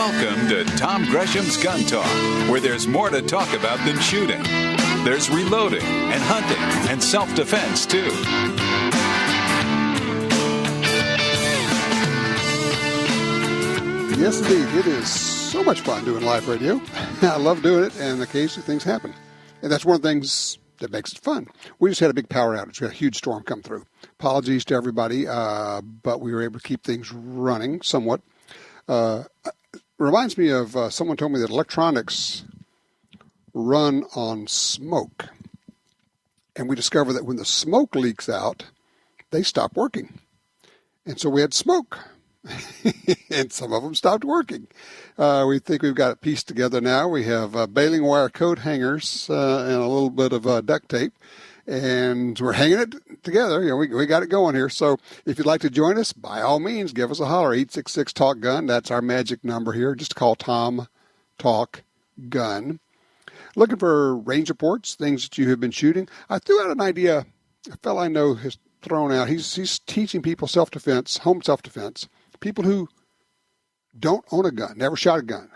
Welcome to Tom Gresham's Gun Talk, where there's more to talk about than shooting. There's reloading and hunting and self-defense, too. Yes, indeed. It is so much fun doing live radio. I love doing it, and occasionally things happen. And that's one of the things that makes it fun. We just had a big power outage. We had a huge storm come through. Apologies to everybody, but we were able to keep things running somewhat. Reminds me of someone told me that electronics run on smoke. And we discovered that when the smoke leaks out, they stop working. And so we had smoke. And some of them stopped working. We think we've got it pieced together now. We have baling wire coat hangers and a little bit of duct tape. And we're hanging it together. You know, we got it going here. So if you'd like to join us, by all means, give us a holler. 866-TALK-GUN. That's our magic number here. Just call Tom Talk Gun. Looking for range reports, things that you have been shooting. I threw out an idea a fellow I know has thrown out. He's teaching people self-defense, home self-defense, people who don't own a gun, never shot a gun.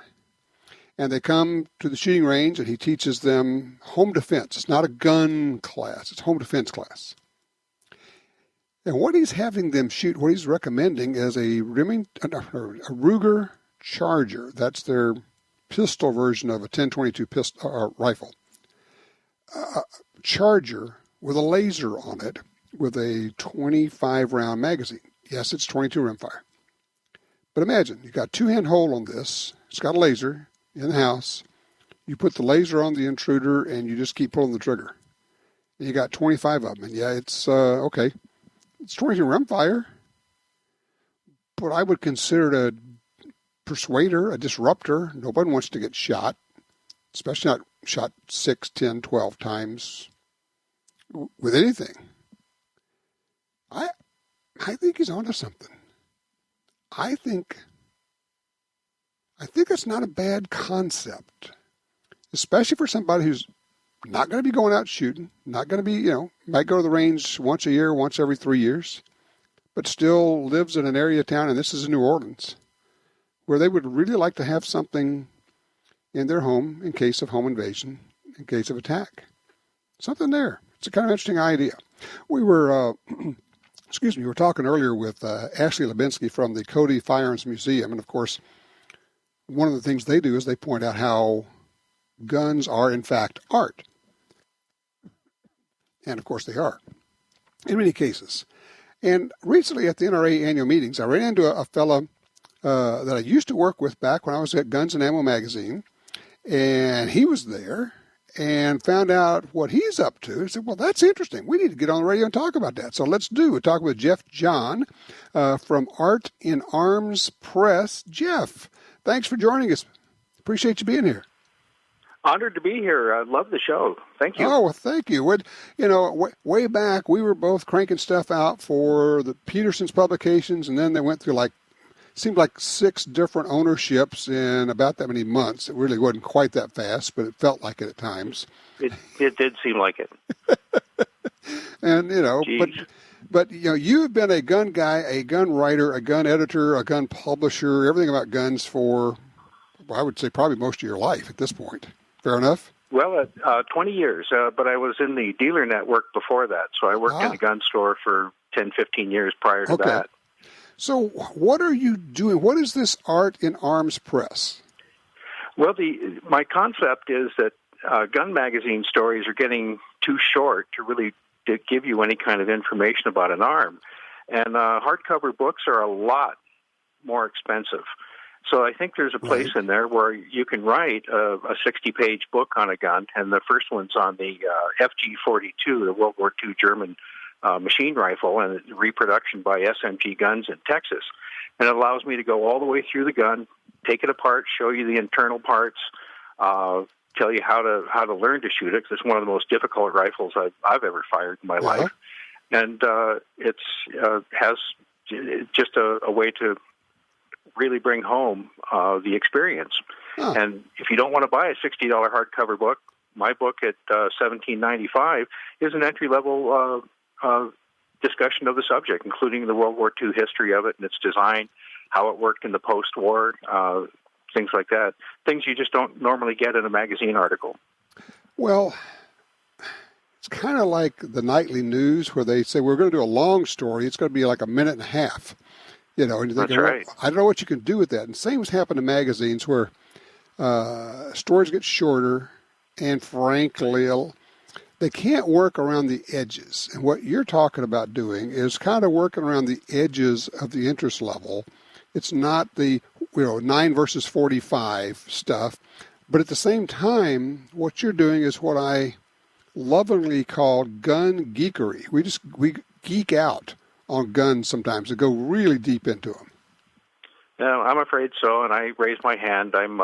And they come to the shooting range, and he teaches them home defense. It's not a gun class. It's home defense class. And what he's having them shoot, what he's recommending is a Ruger Charger. That's their pistol version of a 10-22 rifle. Charger with a laser on it with a 25-round magazine. Yes, it's 22 rimfire. But imagine, you've got two-hand hole on this. It's got a laser in the house. You put the laser on the intruder, and you just keep pulling the trigger. And you got 25 of them. And yeah, it's, okay. It's 22 rimfire. But I would consider it a persuader, a disruptor. Nobody wants to get shot, especially not shot 6, 10, 12 times with anything. I think he's onto something. I think it's not a bad concept, especially for somebody who's not going to be going out shooting, not going to be, might go to the range once a year, once every 3 years, but still lives in an area of town, and this is in New Orleans, where they would really like to have something in their home in case of home invasion, in case of attack. Something there. It's a kind of interesting idea. We were, we were talking earlier with Ashley Lubinsky from the Cody Firearms Museum, and of course, one of the things they do is they point out how guns are, in fact, art. And, of course, they are, in many cases. And recently at the NRA annual meetings, I ran into a fellow that I used to work with back when I was at Guns and Ammo magazine, and he was there and found out what he's up to. He said, well, that's interesting. We need to get on the radio and talk about that. So let's do it. Talk with Jeff John from Art in Arms Press. Jeff, thanks for joining us. Appreciate you being here. Honored to be here. I love the show. Thank you. Oh, well, thank you. Way back, we were both cranking stuff out for the Peterson's publications, and then they went through seemed like 6 different ownerships in about that many months. It really wasn't quite that fast, but it felt like it at times. It did seem like it. And, but you've been a gun guy, a gun writer, a gun editor, a gun publisher, everything about guns for, I would say, probably most of your life at this point. Fair enough? Well, 20 years, but I was in the dealer network before that, so I worked in a gun store for 10, 15 years prior to that. So what are you doing? What is this Art in Arms Press? Well, my concept is that gun magazine stories are getting too short to really give you any kind of information about an arm. And hardcover books are a lot more expensive. So I think there's a place in there where you can write a 60-page book on a gun, and the first one's on the FG-42, the World War II German machine rifle, and reproduction by SMG Guns in Texas. And it allows me to go all the way through the gun, take it apart, show you the internal parts, tell you how to learn to shoot it, because it's one of the most difficult rifles I've ever fired in my life. And has just a way to really bring home the experience. And if you don't want to buy a $60 hardcover book, my book at $17.95 is an entry-level discussion of the subject, including the World War II history of it and its design, how it worked in the post-war, things like that. Things you just don't normally get in a magazine article. Well, it's kind of like the nightly news where they say, we're going to do a long story. It's going to be like a minute and a half. And you're thinking, That's right. well, I don't know what you can do with that. And same has happened to magazines where stories get shorter, and frankly, they can't work around the edges. And what you're talking about doing is kind of working around the edges of the interest level. It's not the 9 versus 45 stuff, but at the same time, what you're doing is what I lovingly call gun geekery. We geek out on guns sometimes and go really deep into them. No, I'm afraid so, and I raise my hand. I'm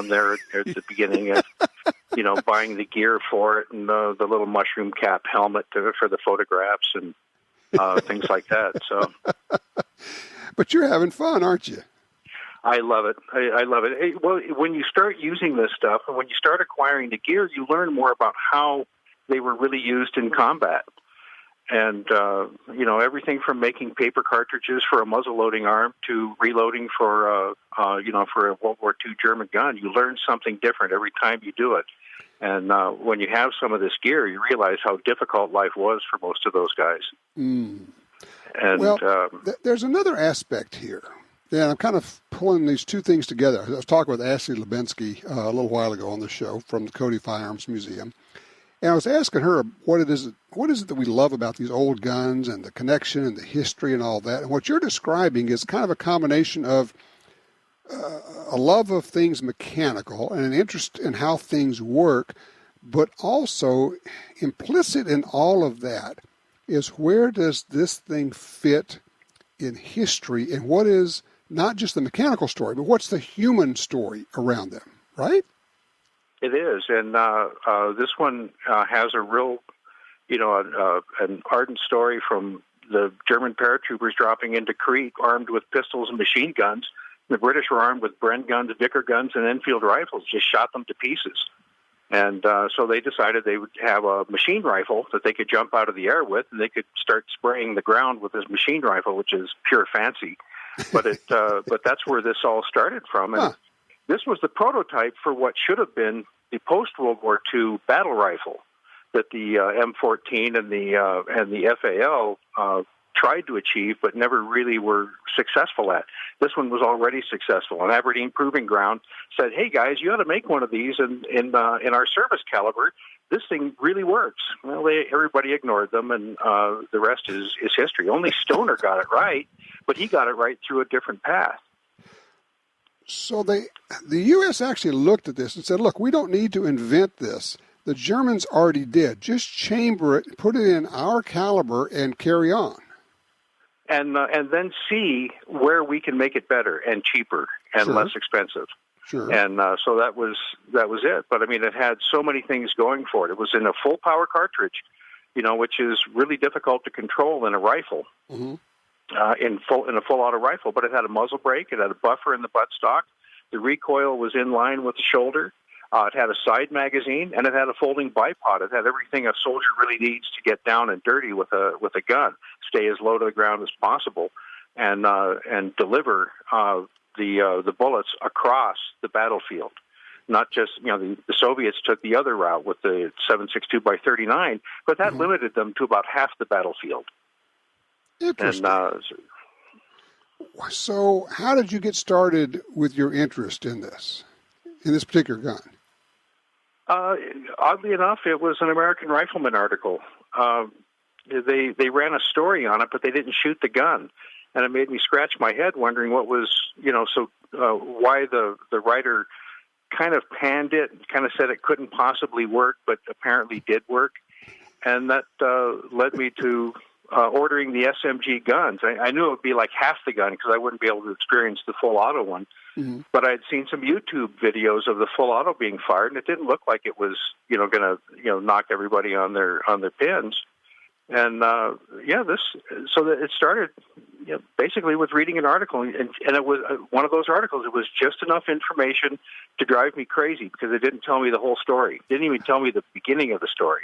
there at the beginning of, buying the gear for it and the little mushroom cap helmet for the photographs and things like that. So, but you're having fun, aren't you? I love it. I love it. Well, when you start using this stuff and when you start acquiring the gear, you learn more about how they were really used in combat. And, everything from making paper cartridges for a muzzle-loading arm to reloading for a World War II German gun, you learn something different every time you do it. And when you have some of this gear, you realize how difficult life was for most of those guys. Mm. And there's another aspect here. Yeah, I'm kind of pulling these two things together. I was talking with Ashley Lubinsky a little while ago on the show from the Cody Firearms Museum. And I was asking her what is it that we love about these old guns and the connection and the history and all that. And what you're describing is kind of a combination of a love of things mechanical and an interest in how things work, but also implicit in all of that is where does this thing fit in history, and what is not just the mechanical story, but what's the human story around them, right? It is, and this one has a real, an ardent story from the German paratroopers dropping into Crete armed with pistols and machine guns. The British were armed with Brandt guns, Vickers guns, and Enfield rifles, just shot them to pieces. And so they decided they would have a machine rifle that they could jump out of the air with, and they could start spraying the ground with this machine rifle, which is pure fancy. But but that's where this all started from. And this was the prototype for what should have been the post-World War II battle rifle that the M14 and the FAL tried to achieve, but never really were successful at. This one was already successful. And Aberdeen Proving Ground said, "Hey guys, you ought to make one of these in our service caliber. This thing really works." Well, everybody ignored them, and the rest is history. Only Stoner got it right, but he got it right through a different path. So the U.S. actually looked at this and said, look, we don't need to invent this. The Germans already did. Just chamber it, put it in our caliber, and carry on. And then see where we can make it better and cheaper and less expensive. Sure. And so that was it. But I mean, it had so many things going for it. It was in a full power cartridge, which is really difficult to control in a rifle. Mm-hmm. In a full auto rifle, but it had a muzzle brake, it had a buffer in the buttstock, the recoil was in line with the shoulder, it had a side magazine, and it had a folding bipod. It had everything a soldier really needs to get down and dirty with a gun, stay as low to the ground as possible, and deliver the bullets across the battlefield. Not just, the Soviets took the other route with the 7.62x39, but that limited them to about half the battlefield. Interesting. So how did you get started with your interest in this particular gun? Oddly enough, it was an American Rifleman article. They ran a story on it, but they didn't shoot the gun. And it made me scratch my head wondering what was, why the writer kind of panned it, kind of said it couldn't possibly work, but apparently did work. And that led me to ordering the SMG guns. I knew it would be like half the gun because I wouldn't be able to experience the full auto one. Mm-hmm. But I'd seen some YouTube videos of the full auto being fired, and it didn't look like it was, going to, knock everybody on their pins. And it started, basically with reading an article, and it was one of those articles. It was just enough information to drive me crazy because it didn't tell me the whole story. It didn't even tell me the beginning of the story.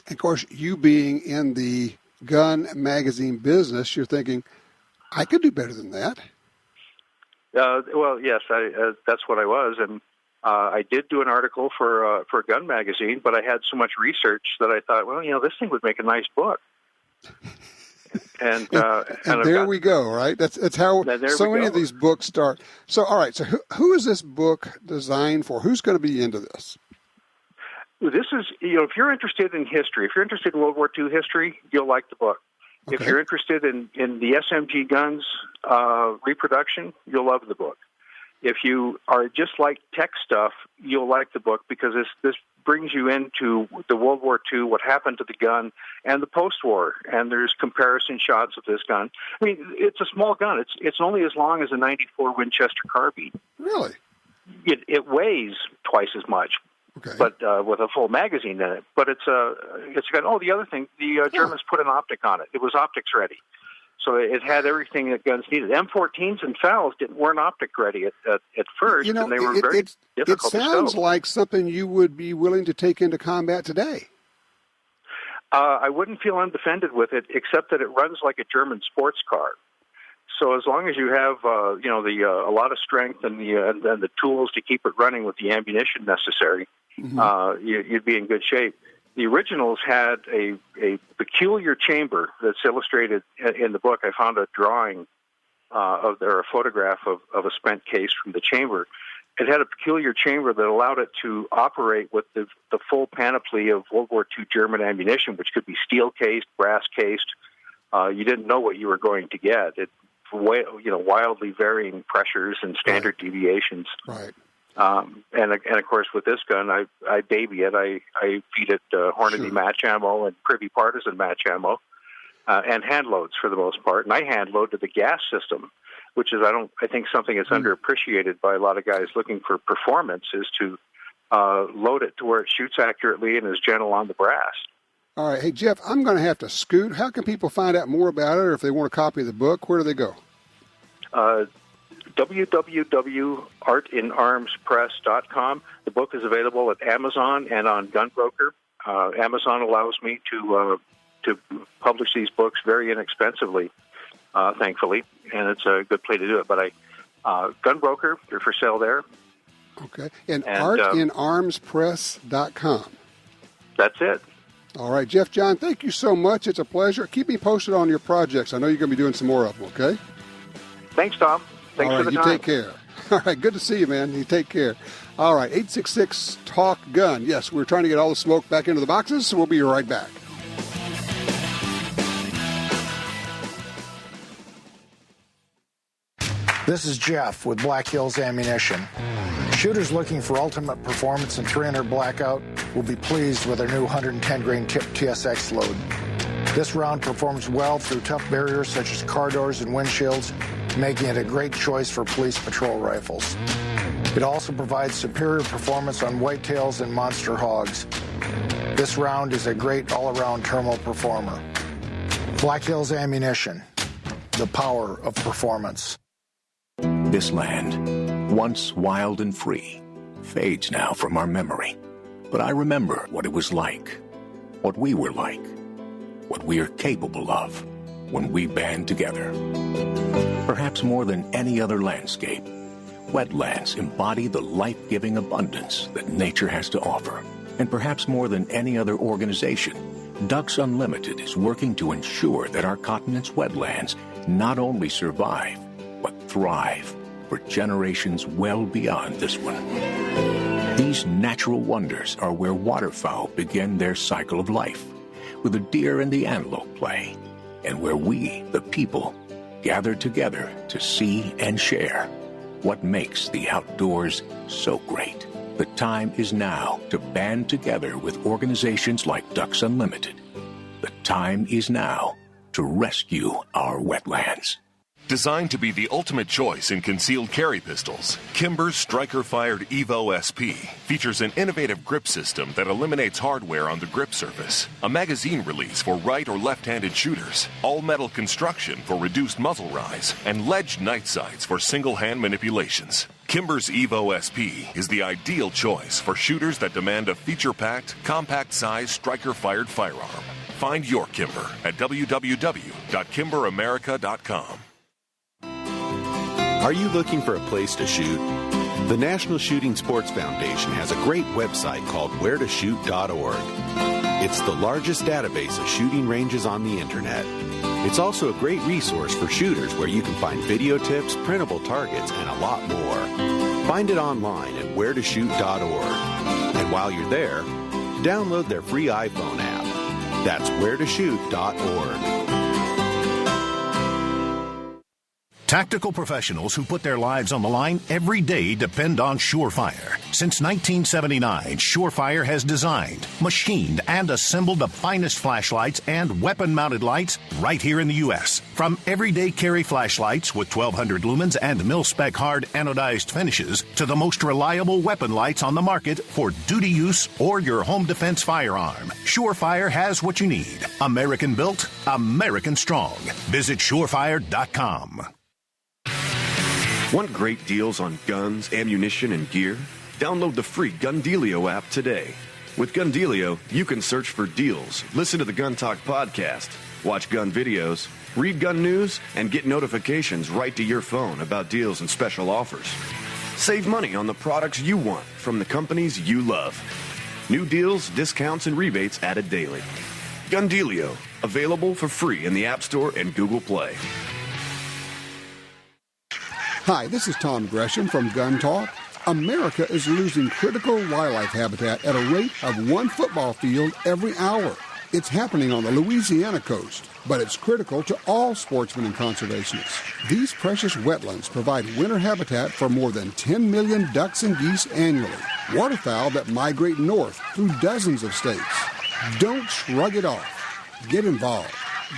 Of course, you being in the gun magazine business, you're thinking, I could do better than that. Well, yes, that's what I was, and I did do an article for Gun Magazine, but I had so much research that I thought, well, this thing would make a nice book. And there we go, right? That's how so many of these books start. So, all right. So, who is this book designed for? Who's going to be into this? This is, if you're interested in history, if you're interested in World War II history, you'll like the book. Okay. If you're interested in the SMG guns reproduction, you'll love the book. If you are just like tech stuff, you'll like the book because this brings you into the World War II, what happened to the gun, and the post-war. And there's comparison shots of this gun. I mean, it's a small gun. It's only as long as a .94 Winchester carbine. Really? It weighs twice as much. Okay. But with a full magazine in it. But it's a gun. Oh, the other thing, the Germans put an optic on it. It was optics ready. So it had everything that guns needed. M14s and FALs weren't optic ready at first, and they were very difficult to It sounds like something you would be willing to take into combat today. I wouldn't feel undefended with it, except that it runs like a German sports car. So as long as you have a lot of strength and the tools to keep it running with the ammunition necessary, you'd be in good shape. The originals had a peculiar chamber that's illustrated in the book. I found a drawing a photograph of a spent case from the chamber. It had a peculiar chamber that allowed it to operate with the full panoply of World War II German ammunition, which could be steel-cased, brass-cased. You didn't know what you were going to get. Wildly varying pressures and standard deviations. Right. And of course, with this gun, I baby it. I feed it Hornady match ammo and Privy Partisan match ammo, and hand loads for the most part. And I hand load to the gas system, which is I think something that's underappreciated by a lot of guys looking for performance is to load it to where it shoots accurately and is gentle on the brass. All right, hey Jeff, I'm going to have to scoot. How can people find out more about it, or if they want a copy of the book, where do they go? www.artinarmspress.com. The book is available at Amazon and on Gunbroker. Amazon allows me to publish these books very inexpensively, thankfully, and it's a good place to do it. But Gunbroker, they're for sale there. Okay, and artinarmspress.com. That's it. All right, Jeff John, thank you so much. It's a pleasure. Keep me posted on your projects. I know you're going to be doing some more of them, okay? Thanks, Tom. Thanks for the time. All right, you take care. All right, good to see you, man. You take care. All right, 866-TALK-GUN. Yes, we're trying to get all the smoke back into the boxes, so we'll be right back. This is Jeff with Black Hills Ammunition. Shooters looking for ultimate performance in 300 blackout will be pleased with our new 110-grain tip TSX load. This round performs well through tough barriers such as car doors and windshields, making it a great choice for police patrol rifles. It also provides superior performance on whitetails and monster hogs. This round is a great all-around thermal performer. Black Hills Ammunition, the power of performance. This land, once wild and free, fades now from our memory. But I remember what it was like, what we were like, what we are capable of when we band together. Perhaps more than any other landscape, wetlands embody the life-giving abundance that nature has to offer. And perhaps more than any other organization, Ducks Unlimited is working to ensure that our continent's wetlands not only survive, but thrive for generations well beyond this one. These natural wonders are where waterfowl begin their cycle of life, where the deer and the antelope play, and where we, the people, gather together to see and share what makes the outdoors so great. The time is now to band together with organizations like Ducks Unlimited. The time is now to rescue our wetlands. Designed to be the ultimate choice in concealed carry pistols, Kimber's striker-fired Evo SP features an innovative grip system that eliminates hardware on the grip surface, a magazine release for right or left-handed shooters, all-metal construction for reduced muzzle rise, and ledged night sights for single-hand manipulations. Kimber's Evo SP is the ideal choice for shooters that demand a feature-packed, compact-size striker-fired firearm. Find your Kimber at www.kimberamerica.com. Are you looking for a place to shoot? The National Shooting Sports Foundation has a great website called wheretoshoot.org. It's the largest database of shooting ranges on the internet. It's also a great resource for shooters where you can find video tips, printable targets, and a lot more. Find it online at wheretoshoot.org. And while you're there, download their free iPhone app. That's wheretoshoot.org. Tactical professionals who put their lives on the line every day depend on Surefire. Since 1979, Surefire has designed, machined, and assembled the finest flashlights and weapon-mounted lights right here in the U.S. From everyday carry flashlights with 1,200 lumens and mil-spec hard anodized finishes to the most reliable weapon lights on the market for duty use or your home defense firearm, Surefire has what you need. American-built, American-strong. Visit surefire.com. Want great deals on guns, ammunition, and gear? Download the free Gundealio app today. With Gundealio, you can search for deals, listen to the Gun Talk podcast, watch gun videos, read gun news, and get notifications right to your phone about deals and special offers. Save money on the products you want from the companies you love. New deals, discounts, and rebates added daily. Gundealio, available for free in the App Store and Google Play. Hi, this is Tom Gresham from Gun Talk. America is losing critical wildlife habitat at a rate of 1 football field every hour. It's happening on the Louisiana coast, but it's critical to all sportsmen and conservationists. These precious wetlands provide winter habitat for more than 10 million ducks and geese annually, waterfowl that migrate north through dozens of states. Don't shrug it off. Get involved.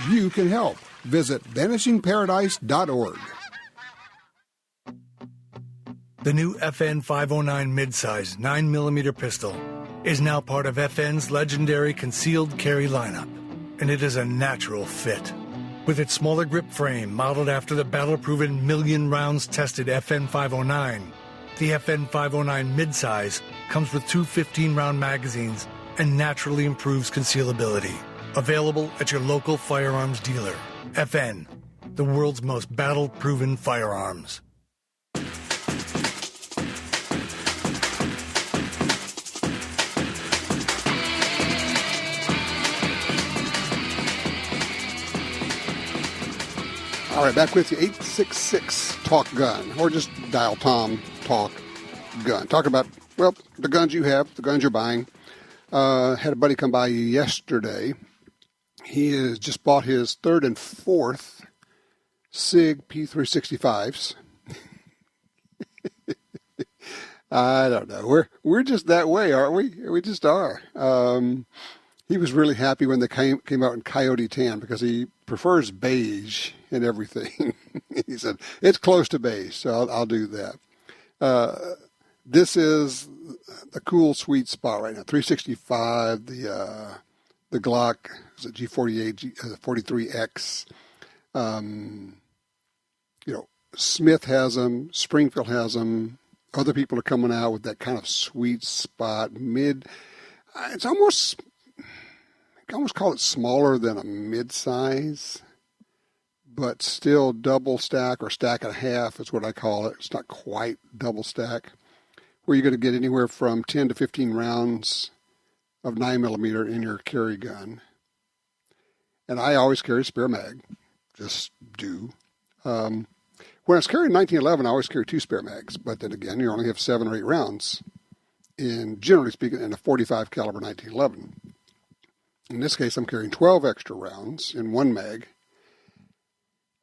You can help. Visit vanishingparadise.org. The new FN 509 midsize 9mm pistol is now part of FN's legendary concealed carry lineup, and it is a natural fit. With its smaller grip frame modeled after the battle-proven million rounds tested FN 509, the FN 509 midsize comes with 2 15-round magazines and naturally improves concealability. Available at your local firearms dealer. FN, the world's most battle-proven firearms. All right, back with you, 866-TALK-GUN, or just dial Tom Talk Gun. Talk about, well, the guns you have, the guns you're buying. Had a buddy come by yesterday. He has just bought his 3rd and 4th SIG P365s. I don't know. We're just that way, aren't we? We just are. He was really happy when they came out in coyote tan because he prefers beige and everything. He said, it's close to beige, so I'll do that. This is the cool sweet spot right now. 365, the Glock, is it G48, G43X. Smith has them, Springfield has them. Other people are coming out with that kind of sweet spot, mid. It's almost, you can almost call it smaller than a mid-size, but still double stack or stack and a half is what I call it. It's not quite double stack, where you're going to get anywhere from 10 to 15 rounds of 9mm in your carry gun. And I always carry a spare mag, just do. When I was carrying 1911, I always carry 2 spare mags, but then again, you only have 7 or 8 rounds, generally speaking, in a 45 caliber 1911. In this case, I'm carrying 12 extra rounds in 1 mag.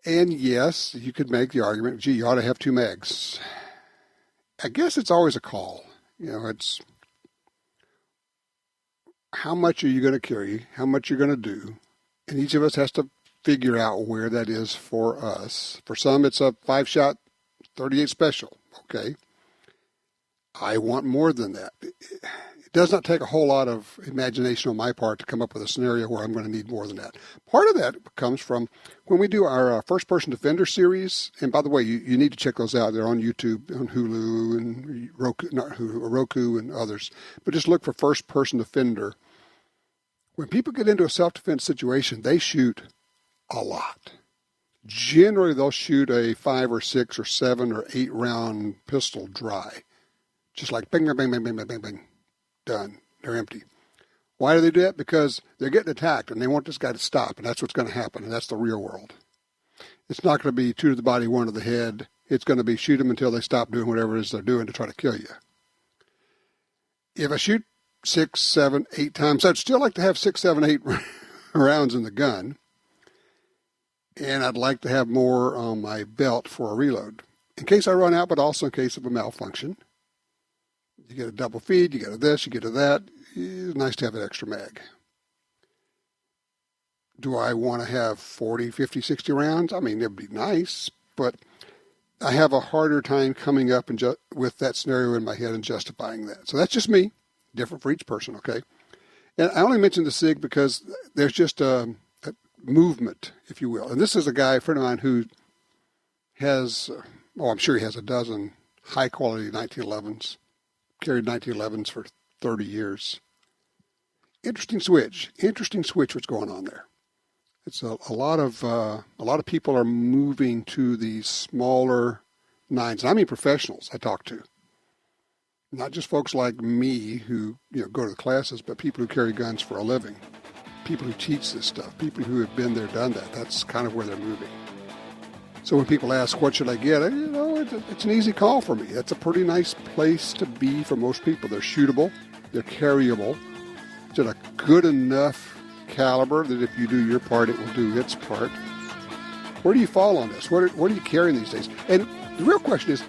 And yes, you could make the argument, gee, you ought to have 2 mags. I guess it's always a call. It's how much are you going to carry, how much you're going to do, and each of us has to figure out where that is for us. For some, it's a 5-shot 38 special. Okay. I want more than that. It does not take a whole lot of imagination on my part to come up with a scenario where I'm going to need more than that. Part of that comes from when we do our first-person defender series. And by the way, you need to check those out. They're on YouTube, on Hulu and Roku and others. But just look for first-person defender. When people get into a self-defense situation, they shoot a lot. generally they'll shoot a 5 or 6 or 7 or 8 round pistol dry. Just like bing, bing, bing, bing, bing, bing, bing, done. They're empty. Why do they do that? Because they're getting attacked and they want this guy to stop, and that's what's going to happen, and that's the real world. It's not going to be 2 to the body, 1 to the head. It's going to be shoot them until they stop doing whatever it is they're doing to try to kill you. If I shoot 6, 7, 8 times, I'd still like to have 6, 7, 8 rounds in the gun, and I'd like to have more on my belt for a reload in case I run out, but also in case of a malfunction. You get a double feed, you get a this, you get a that. It's nice to have an extra mag. Do I want to have 40, 50, 60 rounds? I mean, it'd be nice, but I have a harder time coming up and with that scenario in my head and justifying that. So that's just me, different for each person, okay? And I only mentioned the SIG because there's just a movement, if you will. And this is a guy, a friend of mine, who has, I'm sure he has a dozen high-quality 1911s, carried 1911s for 30 years. Interesting switch what's going on there. It's a lot of people are moving to these smaller 9s. And I mean professionals I talk to. Not just folks like me who go to the classes, but people who carry guns for a living. People who teach this stuff. People who have been there, done that. That's kind of where they're moving. So when people ask, what should I get? It's an easy call for me. It's a pretty nice place to be for most people. They're shootable. They're carryable. It's at a good enough caliber that if you do your part, it will do its part. Where do you fall on this? What are you carrying these days? And the real question is,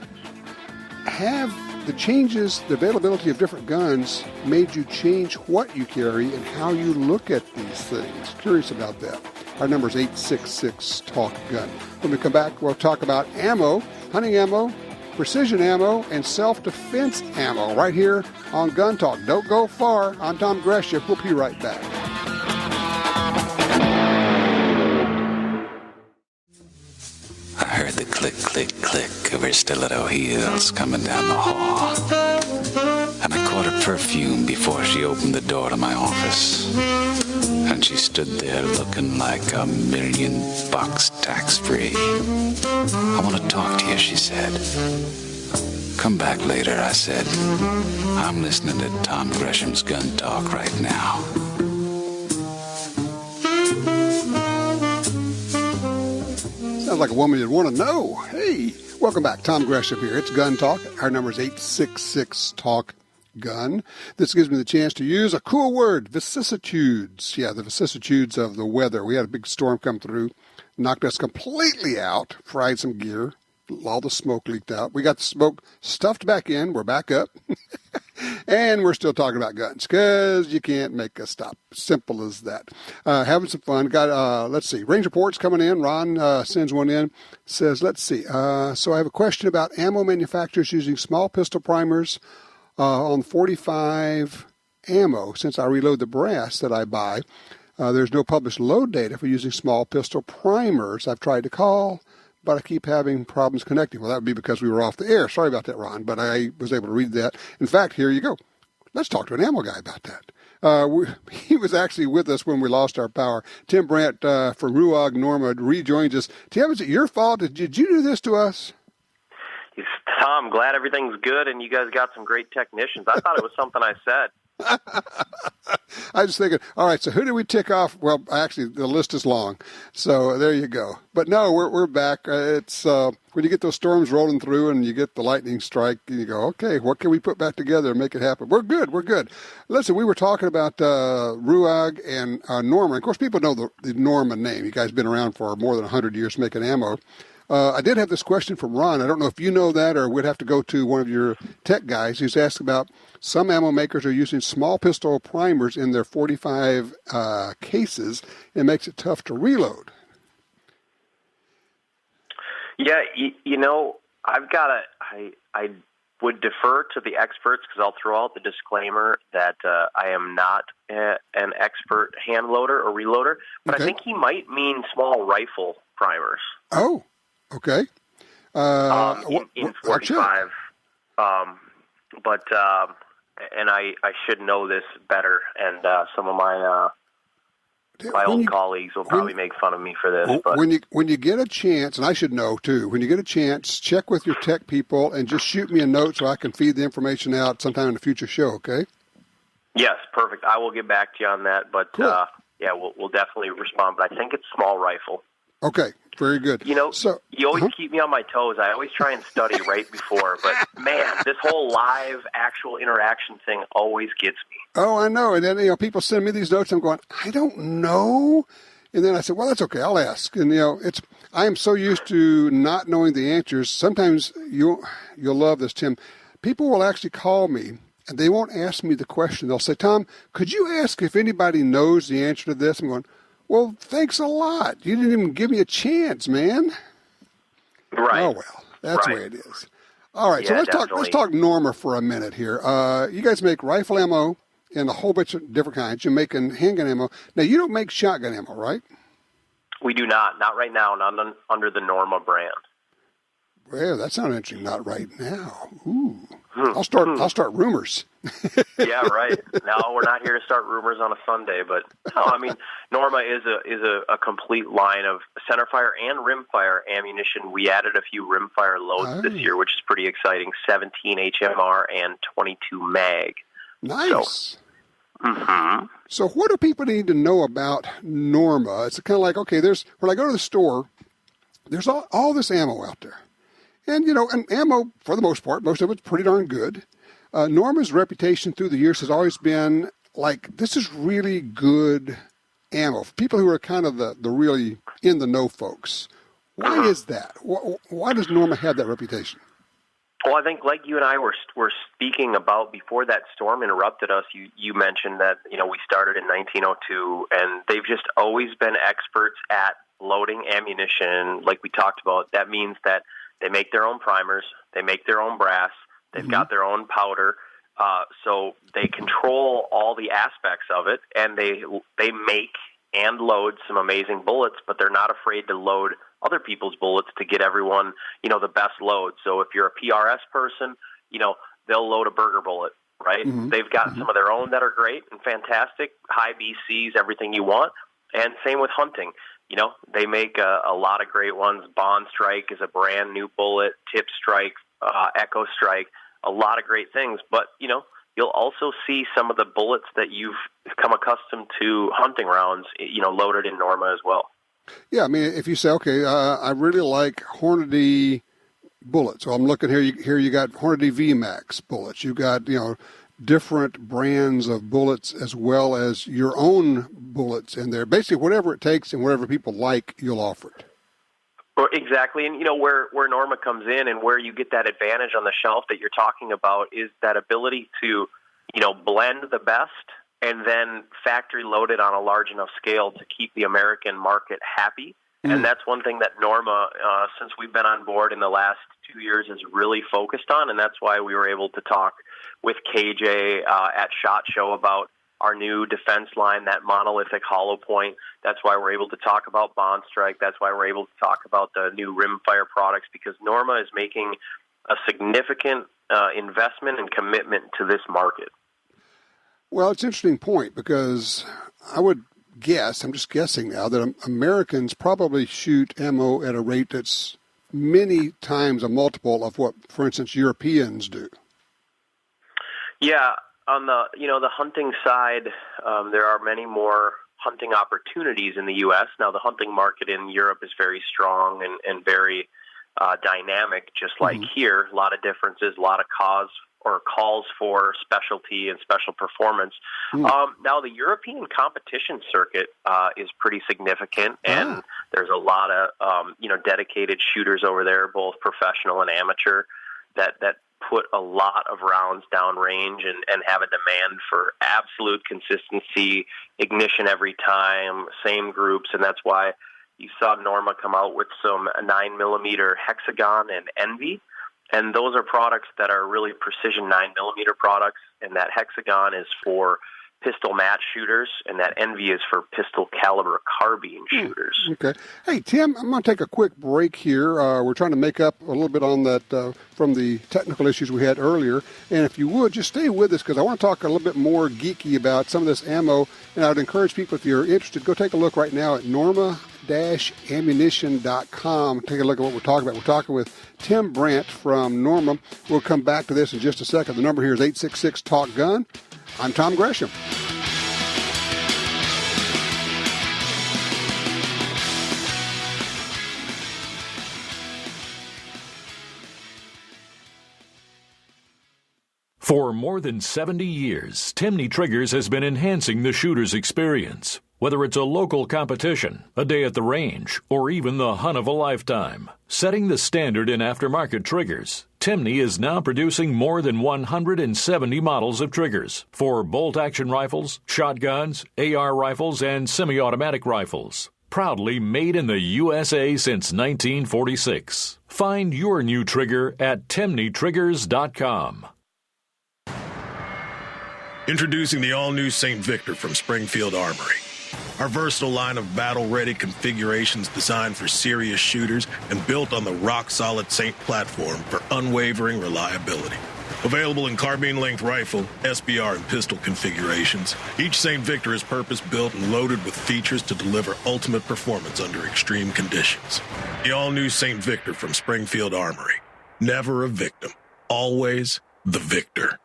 have the changes, the availability of different guns made you change what you carry and how you look at these things? Curious about that. Our number is 866-TALK-GUN. When we come back, we'll talk about ammo, hunting ammo, precision ammo, and self-defense ammo right here on Gun Talk. Don't go far. I'm Tom Gresham. We'll be right back. I heard the click, click, click of her stiletto heels coming down the hall. And I caught her perfume before she opened the door to my office. And she stood there looking like $1,000,000 tax-free. I want to talk to you, she said. Come back later, I said. I'm listening to Tom Gresham's Gun Talk right now. Sounds like a woman you'd want to know. Hey, welcome back. Tom Gresham here. It's Gun Talk. Our number is 866-TALK-GUN. This gives me the chance to use a cool word, vicissitudes. Yeah, the vicissitudes of the weather. We had a big storm come through, knocked us completely out, fried some gear. All the smoke leaked out. We got the smoke stuffed back in. We're back up. And we're still talking about guns because you can't make us stop. Simple as that. Having some fun. Got, let's see, range reports coming in. Ron sends one in. Says, let's see. So I have a question about ammo manufacturers using small pistol primers on 45 ammo. Since I reload the brass that I buy, there's no published load data for using small pistol primers. I've tried to call, but I keep having problems connecting. Well, that would be because we were off the air. Sorry about that, Ron, but I was able to read that. In fact, here you go. Let's talk to an ammo guy about that. He was actually with us when we lost our power. Tim Brandt from Ruag, Norma, rejoins us. Tim, is it your fault? Did you do this to us? Yes, Tom, glad everything's good, and you guys got some great technicians. I thought it was something I said. I was thinking, all right, so who did we tick off? Well, actually, the list is long. So there you go. But no, we're back. It's when you get those storms rolling through and you get the lightning strike, and you go, okay, what can we put back together and make it happen? We're good. Listen, we were talking about Ruag and Norma. Of course, people know the Norma name. You guys have been around for more than 100 years making ammo. I did have this question from Ron. I don't know if you know that, or we'd have to go to one of your tech guys. He's asked about some ammo makers are using small pistol primers in their 45 cases. It makes it tough to reload. Yeah, I've got I would defer to the experts because I'll throw out the disclaimer that I am not an expert hand loader or reloader, but okay. I think he might mean small rifle primers. Oh. Okay. In 45. But and I should know this better, and some of my my old colleagues will probably make fun of me for this. But when you get a chance, and I should know too, when you get a chance, check with your tech people and just shoot me a note so I can feed the information out sometime in a future show, okay? Yes, perfect. I will get back to you on that. But, cool. Yeah, we'll definitely respond. But I think it's small rifle. Okay, very good. You know, so, you always keep me on my toes. I always try and study right before. But, man, this whole live actual interaction thing always gets me. Oh, I know. And then, people send me these notes. I'm going, I don't know. And then I said, well, that's okay. I'll ask. And, I am so used to not knowing the answers. Sometimes you'll love this, Tim. People will actually call me, and they won't ask me the question. They'll say, Tom, could you ask if anybody knows the answer to this? I'm going, well, thanks a lot. You didn't even give me a chance, man. Right. Oh, well, that's the way it is. All right, yeah, so let's talk Norma for a minute here. You guys make rifle ammo in a whole bunch of different kinds. You're making handgun ammo. Now, you don't make shotgun ammo, right? We do not. Not right now, not under the Norma brand. Well, that sounds interesting. Not right now. Ooh. I'll start rumors. Yeah, right. No, we're not here to start rumors on a Sunday, but no, I mean, Norma is a complete line of centerfire and rimfire ammunition. We added a few rimfire loads this year, which is pretty exciting. 17 HMR and 22 mag. Nice. So what do people need to know about Norma? It's kind of like, okay, when I go to the store, there's all this ammo out there. And, and ammo, for the most part, most of it's pretty darn good. Norma's reputation through the years has always been like, this is really good ammo. For people who are kind of the really in-the-know folks. Why is that? Why does Norma have that reputation? Well, I think like you and I were speaking about before that storm interrupted us, you mentioned that, we started in 1902, and they've just always been experts at loading ammunition. Like we talked about, that means that they make their own primers, they make their own brass, they've got their own powder, so they control all the aspects of it, and they make and load some amazing bullets, but they're not afraid to load other people's bullets to get everyone, the best load. So if you're a PRS person, they'll load a burger bullet, right? They've got some of their own that are great and fantastic, high BCs, everything you want, and same with hunting. They make a lot of great ones. Bond Strike is a brand new bullet, Tip Strike, Echo Strike, a lot of great things. But, you'll also see some of the bullets that you've come accustomed to hunting rounds, loaded in Norma as well. Yeah, I mean, if you say, okay, I really like Hornady bullets. So I'm looking here. You got Hornady VMAX bullets. You got, different brands of bullets as well as your own bullets in there. Basically, whatever it takes and whatever people like, you'll offer it. Well, exactly. And, where Norma comes in and where you get that advantage on the shelf that you're talking about is that ability to, blend the best and then factory load it on a large enough scale to keep the American market happy. And that's one thing that Norma, since we've been on board in the last 2 years, has really focused on. And that's why we were able to talk with KJ at SHOT Show about our new defense line, that monolithic hollow point. That's why we're able to talk about Bond Strike. That's why we're able to talk about the new rimfire products, because Norma is making a significant investment and commitment to this market. Well, it's an interesting point, because I would guess, I'm just guessing now, that Americans probably shoot ammo at a rate that's many times a multiple of what, for instance, Europeans do. Yeah, on the the hunting side, there are many more hunting opportunities in the U.S. Now, the hunting market in Europe is very strong and very dynamic, just like here. A lot of differences, a lot of calls for specialty and special performance. Now, the European competition circuit is pretty significant, and there's a lot of dedicated shooters over there, both professional and amateur, that put a lot of rounds downrange and have a demand for absolute consistency, ignition every time, same groups, and that's why you saw Norma come out with some 9mm Hexagon and Envy, and those are products that are really precision 9mm products, and that Hexagon is for pistol match shooters, and that NV is for pistol caliber carbine shooters. Okay. Hey, Tim, I'm going to take a quick break here. We're trying to make up a little bit on that from the technical issues we had earlier. And if you would, just stay with us because I want to talk a little bit more geeky about some of this ammo. And I would encourage people, if you're interested, go take a look right now at norma-ammunition.com. Take a look at what we're talking about. We're talking with Tim Brandt from Norma. We'll come back to this in just a second. The number here is 866-TALK-GUN. I'm Tom Gresham. For more than 70 years, Timney Triggers has been enhancing the shooter's experience. Whether it's a local competition, a day at the range, or even the hunt of a lifetime. Setting the standard in aftermarket triggers, Timney is now producing more than 170 models of triggers for bolt-action rifles, shotguns, AR rifles, and semi-automatic rifles. Proudly made in the USA since 1946. Find your new trigger at timneytriggers.com. Introducing the all-new St. Victor from Springfield Armory. Our versatile line of battle-ready configurations designed for serious shooters and built on the rock-solid St. platform for unwavering reliability. Available in carbine-length rifle, SBR, and pistol configurations, each St. Victor is purpose-built and loaded with features to deliver ultimate performance under extreme conditions. The all-new St. Victor from Springfield Armory. Never a victim. Always the victor.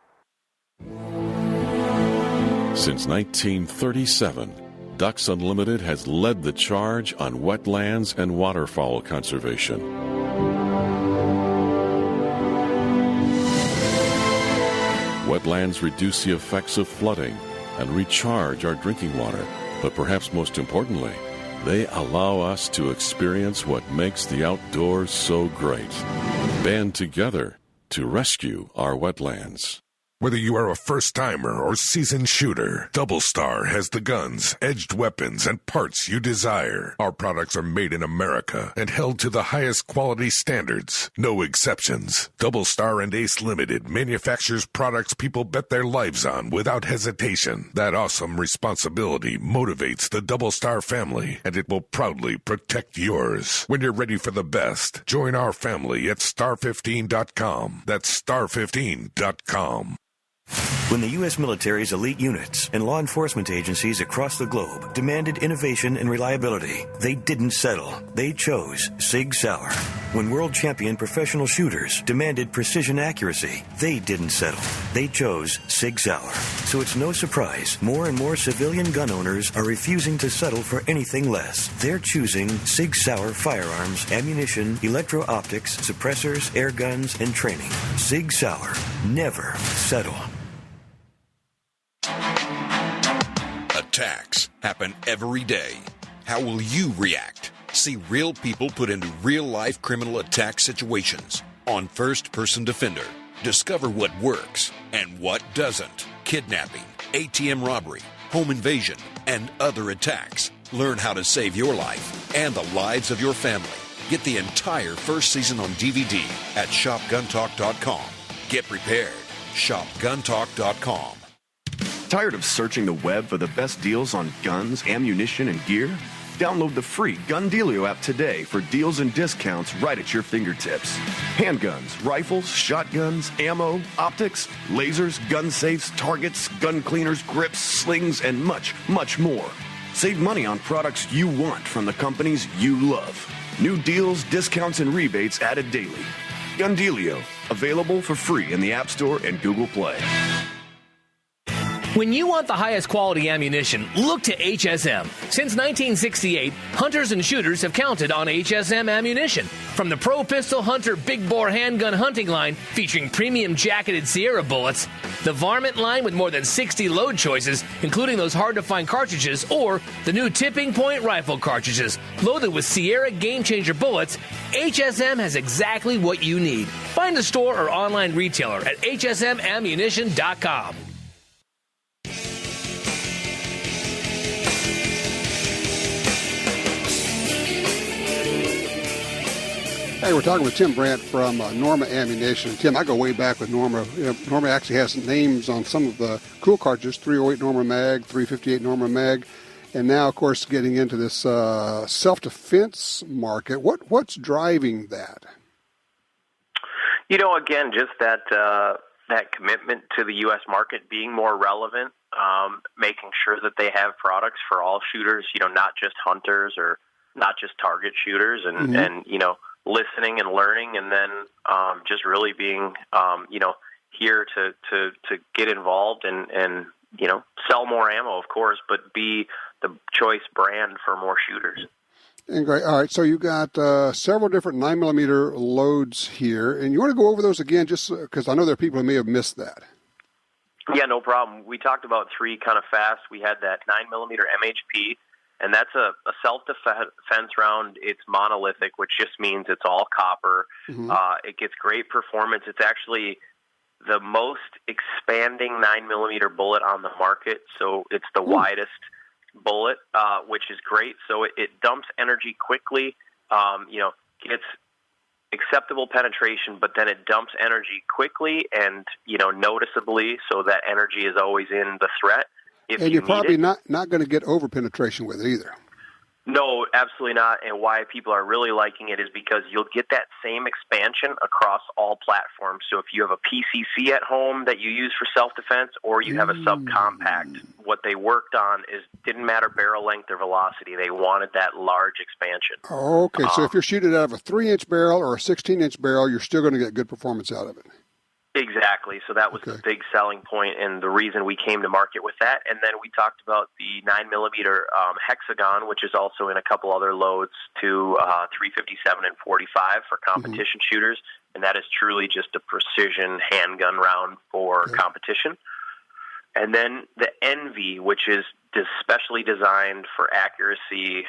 Since 1937, Ducks Unlimited has led the charge on wetlands and waterfowl conservation. Wetlands reduce the effects of flooding and recharge our drinking water, but perhaps most importantly, they allow us to experience what makes the outdoors so great. Band together to rescue our wetlands. Whether you are a first-timer or seasoned shooter, Double Star has the guns, edged weapons, and parts you desire. Our products are made in America and held to the highest quality standards. No exceptions. Double Star and Ace Limited manufactures products people bet their lives on without hesitation. That awesome responsibility motivates the Double Star family, and it will proudly protect yours. When you're ready for the best, join our family at star15.com. That's star15.com. When the U.S. military's elite units and law enforcement agencies across the globe demanded innovation and reliability, they didn't settle. They chose Sig Sauer. When world champion professional shooters demanded precision accuracy, they didn't settle. They chose Sig Sauer. So it's no surprise more and more civilian gun owners are refusing to settle for anything less. They're choosing Sig Sauer firearms, ammunition, electro-optics, suppressors, air guns, and training. Sig Sauer. Never settle. Attacks happen every day. How will you react? See real people put into real-life criminal attack situations on First Person Defender. Discover what works and what doesn't. Kidnapping, ATM robbery, home invasion, and other attacks. Learn how to save your life and the lives of your family. Get the entire first season on DVD at shopguntalk.com. Get prepared. shopguntalk.com. Tired of searching the web for the best deals on guns, ammunition, and gear? Download the free Gun Dealio app today for deals and discounts right at your fingertips. Handguns, rifles, shotguns, ammo, optics, lasers, gun safes, targets, gun cleaners, grips, slings, and much, much more. Save money on products you want from the companies you love. New deals, discounts, and rebates added daily. Gun Dealio, available for free in the App Store and Google Play. When you want the highest quality ammunition, look to HSM. Since 1968, hunters and shooters have counted on HSM ammunition. From the Pro Pistol Hunter Big Bore Handgun Hunting Line, featuring premium jacketed Sierra bullets, the Varmint line with more than 60 load choices, including those hard-to-find cartridges, or the new Tipping Point rifle cartridges, loaded with Sierra Game Changer bullets, HSM has exactly what you need. Find a store or online retailer at hsmammunition.com. Hey, we're talking with Tim Brandt from Norma Ammunition. Tim, I go way back with Norma. Norma actually has names on some of the cool cartridges, 308 Norma Mag, 358 Norma Mag, and now, of course, getting into this self-defense market. What's driving that? Again, just that commitment to the U.S. market being more relevant, making sure that they have products for all shooters, not just hunters or not just target shooters, and listening and learning, and then just really being, here to get involved and sell more ammo, of course, but be the choice brand for more shooters. And great. All right, so you got several different 9mm loads here, and you want to go over those again, just because I know there are people who may have missed that. Yeah, no problem. We talked about three kind of fast. We had that 9mm MHP, and that's a self-defense round. It's monolithic, which just means it's all copper. Mm-hmm. It gets great performance. It's actually the most expanding 9mm bullet on the market, so it's the widest bullet, which is great. So it dumps energy quickly, gets acceptable penetration, but then it dumps energy quickly and, noticeably, so that energy is always in the threat. And you're probably not going to get over penetration with it either. No, absolutely not. And why people are really liking it is because you'll get that same expansion across all platforms. So if you have a PCC at home that you use for self-defense, or you have a subcompact, what they worked on didn't matter barrel length or velocity. They wanted that large expansion. Oh, okay. So if you're shooting out of a 3-inch barrel or a 16-inch barrel, you're still going to get good performance out of it. Exactly. So that was the big selling point and the reason we came to market with that. And then we talked about the 9mm hexagon, which is also in a couple other loads to 357 and 45 for competition shooters. And that is truly just a precision handgun round for competition. And then the NV, which is specially designed for accuracy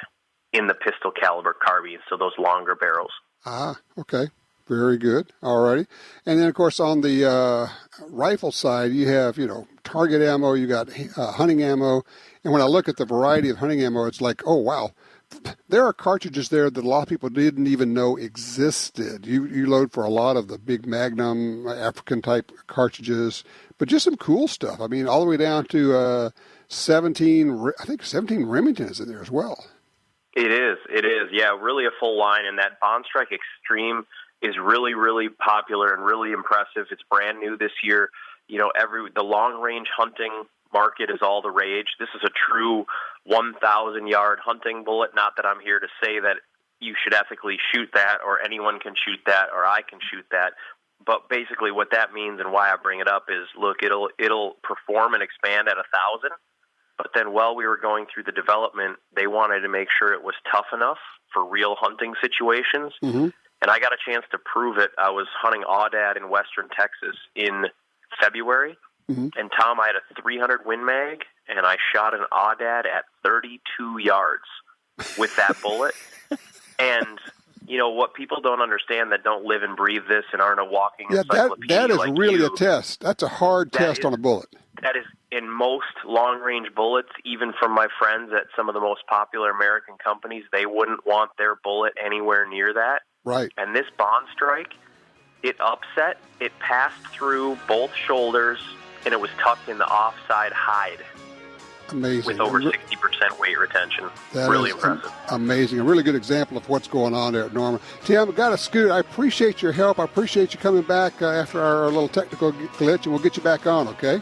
in the pistol caliber carbine, so those longer barrels. Ah, okay. Very good. All righty. And then, of course, on the rifle side, you have, target ammo, you got hunting ammo. And when I look at the variety of hunting ammo, it's like, oh, wow. There are cartridges there that a lot of people didn't even know existed. You load for a lot of the big Magnum, African-type cartridges, but just some cool stuff. I mean, all the way down to 17 Remington is in there as well. It is. Yeah, really a full line. And that Bond Strike Extreme is really, really popular and really impressive. It's brand new this year. The long-range hunting market is all the rage. This is a true 1,000-yard hunting bullet. Not that I'm here to say that you should ethically shoot that, or anyone can shoot that, or I can shoot that. But basically what that means and why I bring it up is, look, it'll perform and expand at 1,000. But then while we were going through the development, they wanted to make sure it was tough enough for real hunting situations. Mm-hmm. And I got a chance to prove it. I was hunting Aoudad in western Texas in February. Mm-hmm. And, Tom, I had a 300 Win Mag, and I shot an Aoudad at 32 yards with that bullet. And, what people don't understand that don't live and breathe this and aren't a walking encyclopedia. That is like really a test. That's a hard test on a bullet. That is, in most long-range bullets, even from my friends at some of the most popular American companies, they wouldn't want their bullet anywhere near that. Right. And this Bond Strike, it upset, it passed through both shoulders, and it was tucked in the offside hide. Amazing. With over 60% weight retention. That really is impressive. Amazing. A really good example of what's going on there at Norma. Tim, I've got to scoot. I appreciate your help. I appreciate you coming back after our little technical glitch, and we'll get you back on, okay?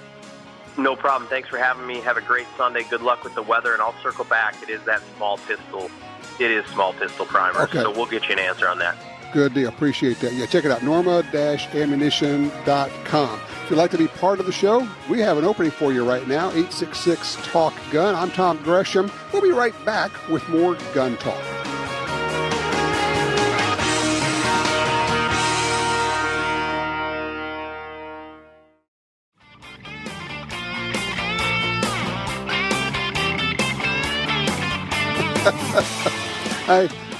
No problem. Thanks for having me. Have a great Sunday. Good luck with the weather, and I'll circle back. It is that small pistol. It is small pistol primer, okay. So we'll get you an answer on that. Good deal. Appreciate that. Yeah, check it out, norma-ammunition.com. If you'd like to be part of the show, we have an opening for you right now, 866-TALK-GUN. I'm Tom Gresham. We'll be right back with more Gun Talk.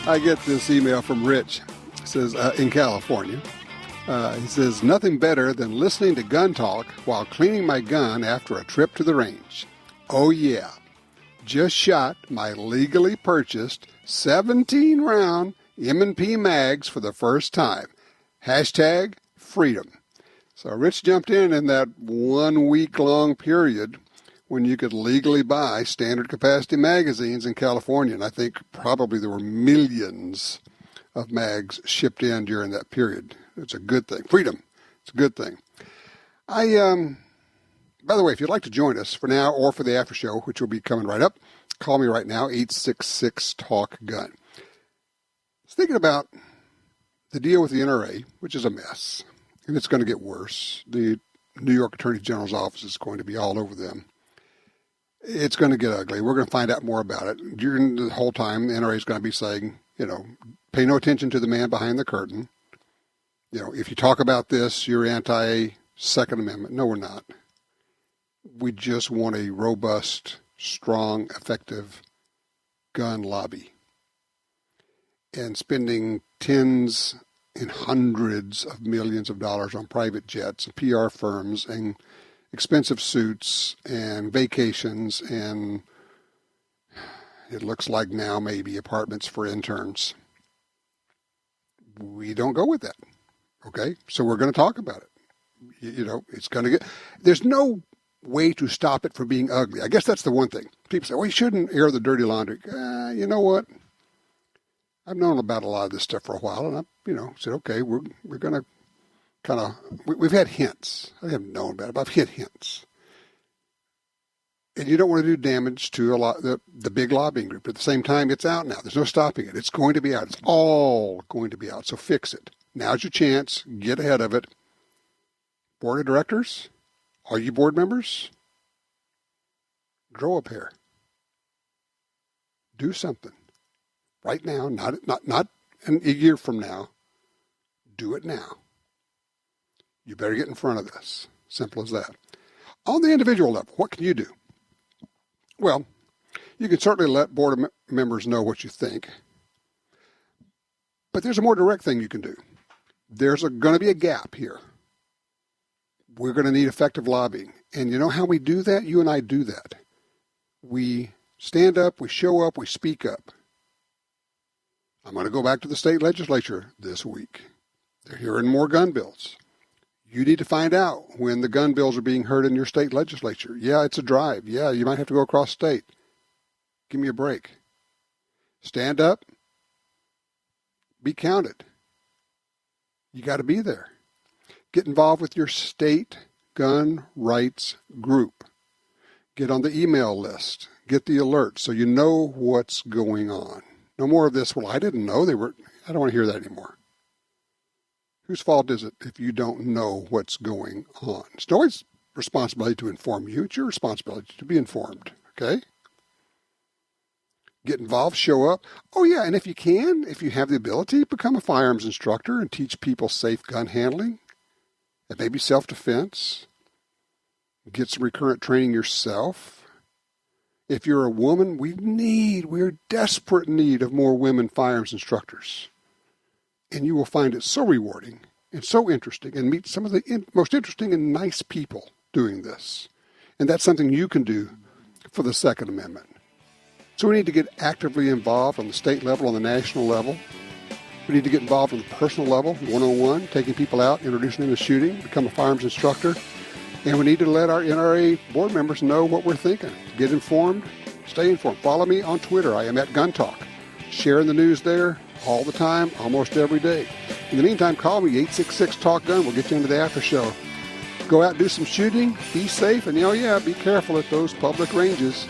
I get this email from Rich. It says, in California. He says, nothing better than listening to Gun Talk while cleaning my gun after a trip to the range. Oh, yeah. Just shot my legally purchased 17-round M&P Mags for the first time. Hashtag freedom. So Rich jumped in that 1 week long period when you could legally buy standard capacity magazines in California. And I think probably there were millions of mags shipped in during that period. It's a good thing. Freedom. It's a good thing. By the way, if you'd like to join us for now or for the after show, which will be coming right up, call me right now, 866-TALK-GUN. I was thinking about the deal with the NRA, which is a mess, and it's going to get worse. The New York Attorney General's office is going to be all over them. It's going to get ugly. We're going to find out more about it. During the whole time, the NRA is going to be saying, pay no attention to the man behind the curtain. If you talk about this, you're anti-Second Amendment. No, we're not. We just want a robust, strong, effective gun lobby. And spending tens and hundreds of millions of dollars on private jets and PR firms and expensive suits and vacations and it looks like now maybe apartments for interns. We don't go with that. Okay? So we're going to talk about it. It's going to get... There's no way to stop it from being ugly. I guess that's the one thing. People say, well, you shouldn't air the dirty laundry. You know what? I've known about a lot of this stuff for a while, and I, said, okay, we're going to kind of, we've had hints. I haven't known about it, but I've hit hints. And you don't want to do damage to the big lobbying group. At the same time, it's out now. There's no stopping it. It's going to be out. It's all going to be out. So fix it. Now's your chance. Get ahead of it. Board of directors, are you board members? Grow a pair. Do something. Right now, not a year from now. Do it now. You better get in front of this. Simple as that. On the individual level, what can you do? Well, you can certainly let board members know what you think. But there's a more direct thing you can do. There's going to be a gap here. We're going to need effective lobbying. And you know how we do that? You and I do that. We stand up, we show up, we speak up. I'm going to go back to the state legislature this week. They're hearing more gun bills. You need to find out when the gun bills are being heard in your state legislature. Yeah, it's a drive. Yeah, you might have to go across state. Give me a break. Stand up. Be counted. You got to be there. Get involved with your state gun rights group. Get on the email list. Get the alerts so you know what's going on. No more of this, well, I didn't know they were. I don't want to hear that anymore. Whose fault is it if you don't know what's going on? It's always responsibility to inform you. It's your responsibility to be informed, okay? Get involved, show up. Oh, yeah, and if you can, if you have the ability, become a firearms instructor and teach people safe gun handling and maybe self-defense. Get some recurrent training yourself. If you're a woman, we're desperate need of more women firearms instructors. And you will find it so rewarding and so interesting and meet some of the most interesting and nice people doing this. And that's something you can do for the Second Amendment. So we need to get actively involved on the state level, on the national level. We need to get involved on the personal level, one-on-one, taking people out, introducing them to shooting, become a firearms instructor. And we need to let our NRA board members know what we're thinking. Get informed, stay informed. Follow me on Twitter. I am at Gun Talk. Sharing the news there all the time, almost every day. In the meantime, call me, 866-TALK-GUN. We'll get you into the after show. Go out and do some shooting. Be safe. And, be careful at those public ranges.